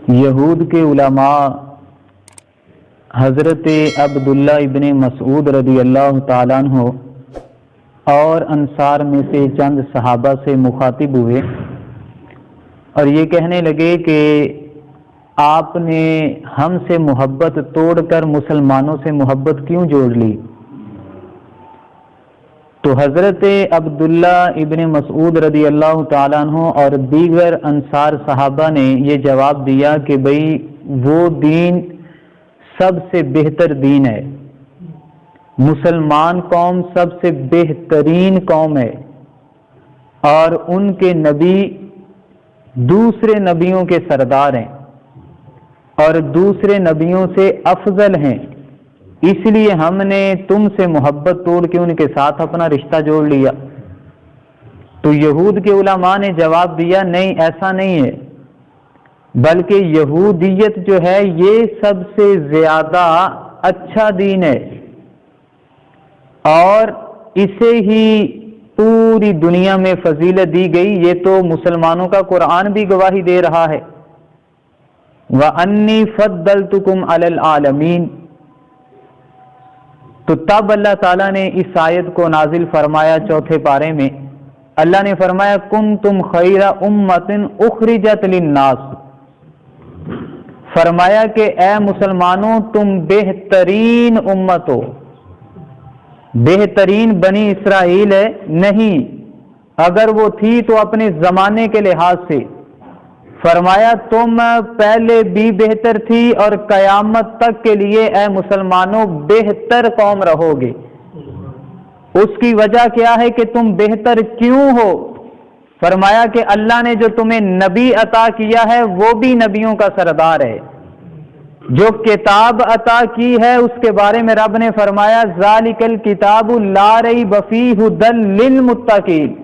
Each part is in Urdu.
یہود کے علماء حضرت عبداللہ ابن مسعود رضی اللہ تعالیٰ عنہ اور انصار میں سے چند صحابہ سے مخاطب ہوئے اور یہ کہنے لگے کہ آپ نے ہم سے محبت توڑ کر مسلمانوں سے محبت کیوں جوڑ لی؟ تو حضرت عبداللہ ابن مسعود رضی اللہ تعالیٰ عنہ اور دیگر انصار صحابہ نے یہ جواب دیا کہ بھئی وہ دین سب سے بہتر دین ہے، مسلمان قوم سب سے بہترین قوم ہے اور ان کے نبی دوسرے نبیوں کے سردار ہیں اور دوسرے نبیوں سے افضل ہیں، اس لیے ہم نے تم سے محبت توڑ کے ان کے ساتھ اپنا رشتہ جوڑ لیا۔ تو یہود کے علماء نے جواب دیا نہیں، ایسا نہیں ہے، بلکہ یہودیت جو ہے یہ سب سے زیادہ اچھا دین ہے اور اسے ہی پوری دنیا میں فضیلت دی گئی۔ یہ تو مسلمانوں کا قرآن بھی گواہی دے رہا ہے، وَأَنِّي فَضَّلْتُكُمْ عَلَى الْعَالَمِينَ۔ تو تب اللہ تعالیٰ نے اس آیت کو نازل فرمایا چوتھے پارے میں، اللہ نے فرمایا کنتم خیر امۃ اخرجت للناس، فرمایا کہ اے مسلمانوں تم بہترین امت ہو، بہترین بنی اسرائیل ہے نہیں، اگر وہ تھی تو اپنے زمانے کے لحاظ سے، فرمایا تم پہلے بھی بہتر تھی اور قیامت تک کے لیے اے مسلمانوں بہتر قوم رہو گے۔ اس کی وجہ کیا ہے کہ تم بہتر کیوں ہو؟ فرمایا کہ اللہ نے جو تمہیں نبی عطا کیا ہے وہ بھی نبیوں کا سردار ہے، جو کتاب عطا کی ہے اس کے بارے میں رب نے فرمایا ذالک الکتاب لا ریب فیہ ھدی للمتقین،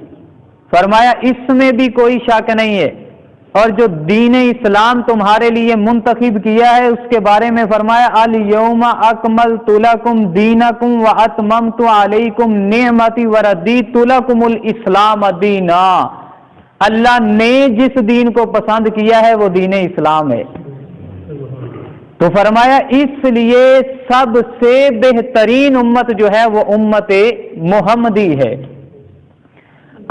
فرمایا اس میں بھی کوئی شک نہیں ہے، اور جو دین اسلام تمہارے لیے منتخب کیا ہے اس کے بارے میں فرمایا الیوم اکملت لکم دینکم واتممت علیکم نعمتی وردیت لکم الاسلام دینا، اللہ نے جس دین کو پسند کیا ہے وہ دین اسلام ہے۔ تو فرمایا اس لیے سب سے بہترین امت جو ہے وہ امت محمدی ہے۔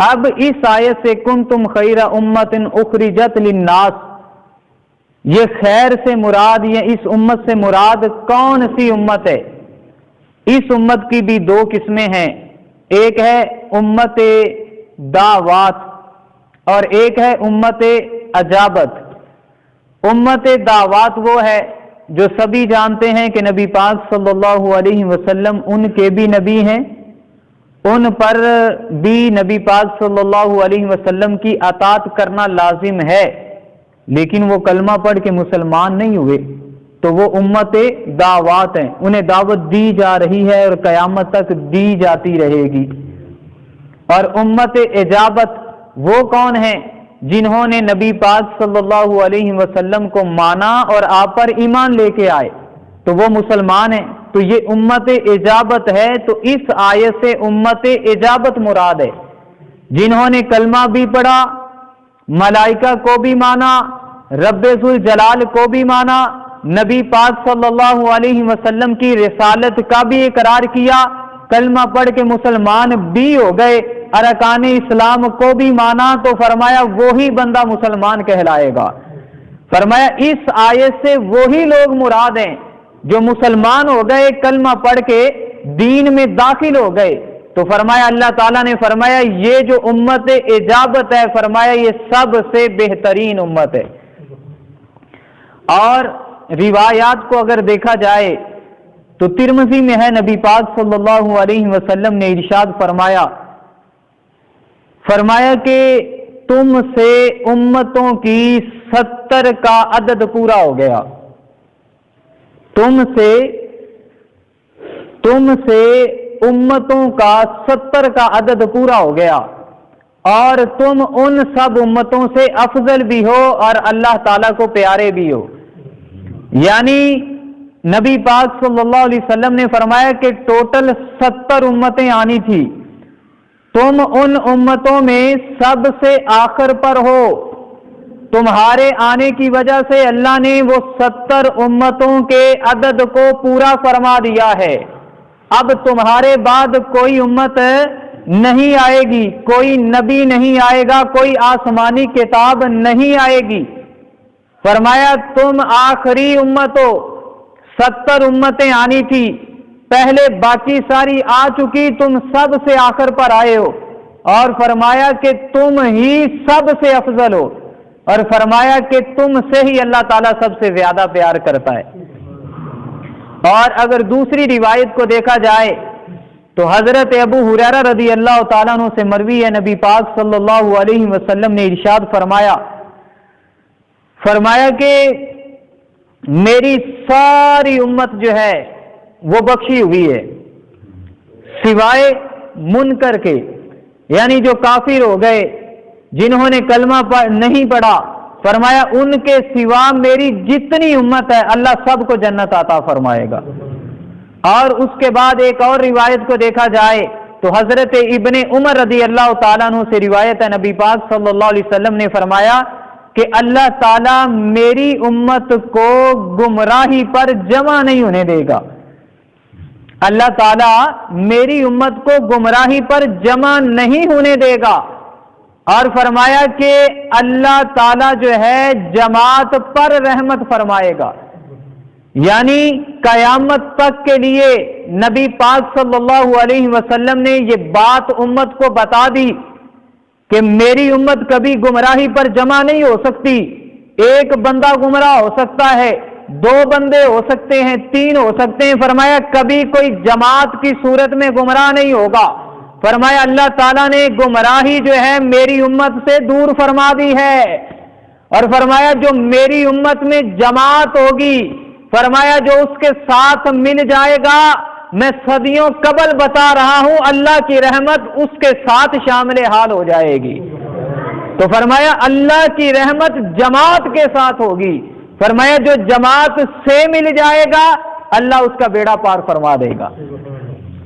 اب اس آیت سے کنتم خیر امت اخرجت للناس، یہ خیر سے مراد یا اس امت سے مراد کون سی امت ہے؟ اس امت کی بھی دو قسمیں ہیں، ایک ہے امت دعوات اور ایک ہے امت اجابت۔ امت دعوات وہ ہے جو سبھی جانتے ہیں کہ نبی پاک صلی اللہ علیہ وسلم ان کے بھی نبی ہیں، ان پر بھی نبی پاک صلی اللہ علیہ وسلم کی اطاعت کرنا لازم ہے، لیکن وہ کلمہ پڑھ کے مسلمان نہیں ہوئے، تو وہ امت دعوات ہیں، انہیں دعوت دی جا رہی ہے اور قیامت تک دی جاتی رہے گی۔ اور امت اجابت وہ کون ہیں؟ جنہوں نے نبی پاک صلی اللہ علیہ وسلم کو مانا اور آپ پر ایمان لے کے آئے تو وہ مسلمان ہیں، تو یہ امت اجابت ہے۔ تو اس آیت سے امت اجابت مراد ہے، جنہوں نے کلمہ بھی پڑھا، ملائکہ کو بھی مانا، رب ذوالجلال کو بھی مانا، نبی پاک صلی اللہ علیہ وسلم کی رسالت کا بھی اقرار کیا، کلمہ پڑھ کے مسلمان بھی ہو گئے، ارکان اسلام کو بھی مانا، تو فرمایا وہی بندہ مسلمان کہلائے گا۔ فرمایا اس آیت سے وہی لوگ مراد ہیں جو مسلمان ہو گئے، کلمہ پڑھ کے دین میں داخل ہو گئے۔ تو فرمایا اللہ تعالیٰ نے فرمایا یہ جو امت اجابت ہے، فرمایا یہ سب سے بہترین امت ہے۔ اور روایات کو اگر دیکھا جائے تو ترمذی میں ہے، نبی پاک صلی اللہ علیہ وسلم نے ارشاد فرمایا کہ تم سے امتوں کی 70 کا عدد پورا ہو گیا، تم سے امتوں کا 70 کا عدد پورا ہو گیا، اور تم ان سب امتوں سے افضل بھی ہو اور اللہ تعالیٰ کو پیارے بھی ہو۔ یعنی نبی پاک صلی اللہ علیہ وسلم نے فرمایا کہ ٹوٹل 70 امتیں آنی تھی، تم ان امتوں میں سب سے آخر پر ہو، تمہارے آنے کی وجہ سے اللہ نے وہ 70 امتوں کے عدد کو پورا فرما دیا ہے. اب تمہارے بعد کوئی امت نہیں آئے گی، کوئی نبی نہیں آئے گا، کوئی آسمانی کتاب نہیں آئے گی. فرمایا تم آخری امت ہو. 70 امتیں آنی تھی پہلے، باقی ساری آ چکی، تم سب سے آخر پر آئے ہو. اور فرمایا کہ تم ہی سب سے افضل ہو، اور فرمایا کہ تم سے ہی اللہ تعالیٰ سب سے زیادہ پیار کرتا ہے. اور اگر دوسری روایت کو دیکھا جائے تو حضرت ابو ہریرہ رضی اللہ تعالیٰ عنہ سے مروی ہے، نبی پاک صلی اللہ علیہ وسلم نے ارشاد فرمایا کہ میری ساری امت جو ہے وہ بخشی ہوئی ہے سوائے منکر کے، یعنی جو کافر ہو گئے، جنہوں نے کلمہ نہیں پڑھا. فرمایا ان کے سوا میری جتنی امت ہے اللہ سب کو جنت عطا فرمائے گا. اور اس کے بعد ایک اور روایت کو دیکھا جائے تو حضرت ابن عمر رضی اللہ تعالیٰ عنہ سے روایت ہے، نبی پاک صلی اللہ علیہ وسلم نے فرمایا کہ اللہ تعالیٰ میری امت کو گمراہی پر جمع نہیں ہونے دے گا. اللہ تعالیٰ میری امت کو گمراہی پر جمع نہیں ہونے دے گا. اور فرمایا کہ اللہ تعالیٰ جو ہے جماعت پر رحمت فرمائے گا، یعنی قیامت تک کے لیے نبی پاک صلی اللہ علیہ وسلم نے یہ بات امت کو بتا دی کہ میری امت کبھی گمراہی پر جمع نہیں ہو سکتی. ایک بندہ گمراہ ہو سکتا ہے، 2 بندے ہو سکتے ہیں، 3 ہو سکتے ہیں. فرمایا کبھی کوئی جماعت کی صورت میں گمراہ نہیں ہوگا. فرمایا اللہ تعالیٰ نے گمراہی جو ہے میری امت سے دور فرما دی ہے. اور فرمایا جو میری امت میں جماعت ہوگی، فرمایا جو اس کے ساتھ مل جائے گا، میں صدیوں قبل بتا رہا ہوں اللہ کی رحمت اس کے ساتھ شامل حال ہو جائے گی. تو فرمایا اللہ کی رحمت جماعت کے ساتھ ہوگی. فرمایا جو جماعت سے مل جائے گا اللہ اس کا بیڑا پار فرما دے گا.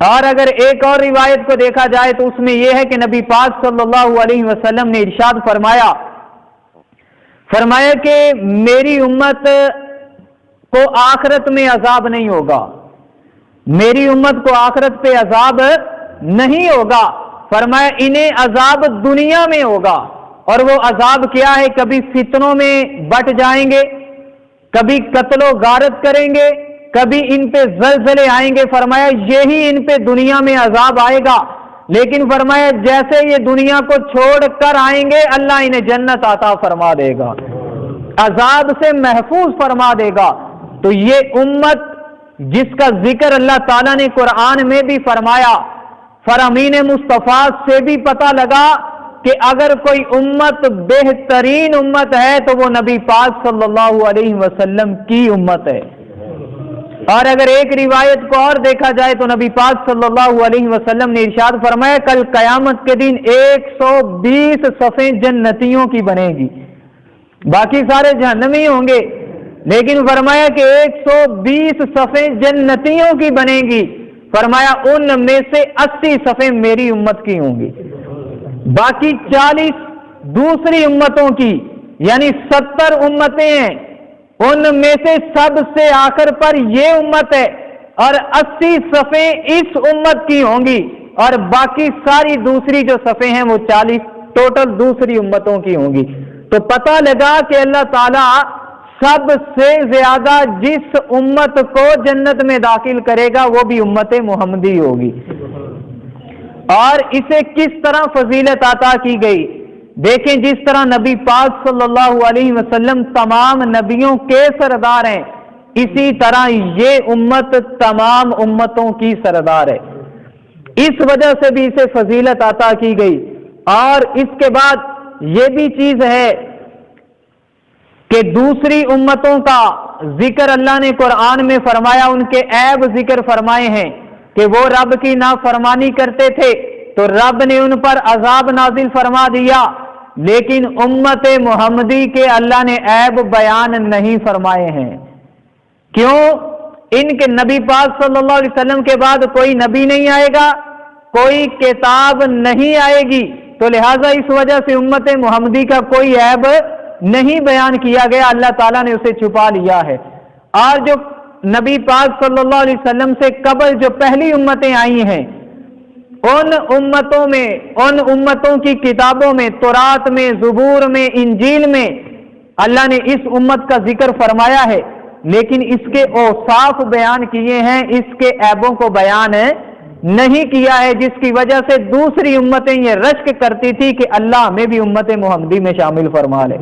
اور اگر ایک اور روایت کو دیکھا جائے تو اس میں یہ ہے کہ نبی پاک صلی اللہ علیہ وسلم نے ارشاد فرمایا کہ میری امت کو آخرت میں عذاب نہیں ہوگا، میری امت کو آخرت پہ عذاب نہیں ہوگا. فرمایا انہیں عذاب دنیا میں ہوگا. اور وہ عذاب کیا ہے؟ کبھی فتنوں میں بٹ جائیں گے، کبھی قتل و غارت کریں گے، کبھی ان پہ زلزلے آئیں گے. فرمایا یہی ان پہ دنیا میں عذاب آئے گا، لیکن فرمایا جیسے یہ دنیا کو چھوڑ کر آئیں گے اللہ انہیں جنت عطا فرما دے گا، عذاب سے محفوظ فرما دے گا. تو یہ امت جس کا ذکر اللہ تعالیٰ نے قرآن میں بھی فرمایا، فرامین مصطفیٰ سے بھی پتہ لگا کہ اگر کوئی امت بہترین امت ہے تو وہ نبی پاک صلی اللہ علیہ وسلم کی امت ہے. اور اگر ایک روایت کو اور دیکھا جائے تو نبی پاک صلی اللہ علیہ وسلم نے ارشاد فرمایا کل قیامت کے دن 120 صفیں جنتیوں کی بنے گی، باقی سارے جہنمی ہوں گے، لیکن فرمایا کہ 120 صفیں جنتیوں کی بنے گی. فرمایا ان میں سے 80 صفیں میری امت کی ہوں گی، باقی 40 دوسری امتوں کی، یعنی 70 امتیں ہیں، ان میں سے سب سے آخر پر یہ امت ہے، اور 80 صفیں اس امت کی ہوں گی، اور باقی ساری دوسری جو صفیں ہیں وہ 40 ٹوٹل دوسری امتوں کی ہوں گی. تو پتہ لگا کہ اللہ تعالیٰ سب سے زیادہ جس امت کو جنت میں داخل کرے گا وہ بھی امت محمدی ہوگی. اور اسے کس طرح فضیلت عطا کی گئی دیکھیں، جس طرح نبی پاک صلی اللہ علیہ وسلم تمام نبیوں کے سردار ہیں، اسی طرح یہ امت تمام امتوں کی سردار ہے. اس وجہ سے بھی اسے فضیلت عطا کی گئی. اور اس کے بعد یہ بھی چیز ہے کہ دوسری امتوں کا ذکر اللہ نے قرآن میں فرمایا، ان کے عیب ذکر فرمائے ہیں کہ وہ رب کی نافرمانی کرتے تھے تو رب نے ان پر عذاب نازل فرما دیا، لیکن امت محمدی کے اللہ نے عیب بیان نہیں فرمائے ہیں. کیوں؟ ان کے نبی پاک صلی اللہ علیہ وسلم کے بعد کوئی نبی نہیں آئے گا، کوئی کتاب نہیں آئے گی، تو لہٰذا اس وجہ سے امت محمدی کا کوئی عیب نہیں بیان کیا گیا، اللہ تعالیٰ نے اسے چھپا لیا ہے۔ اور جو نبی پاک صلی اللہ علیہ وسلم سے قبل جو پہلی امتیں آئی ہیں، ان امتوں کی کتابوں میں، تورات میں، زبور میں، انجیل میں اللہ نے اس امت کا ذکر فرمایا ہے، لیکن اس کے اوصاف بیان کیے ہیں، اس کے عیبوں کو بیان نہیں کیا ہے، جس کی وجہ سے دوسری امتیں یہ رشک کرتی تھی کہ اللہ ہمیں بھی امت محمدی میں شامل فرما لے۔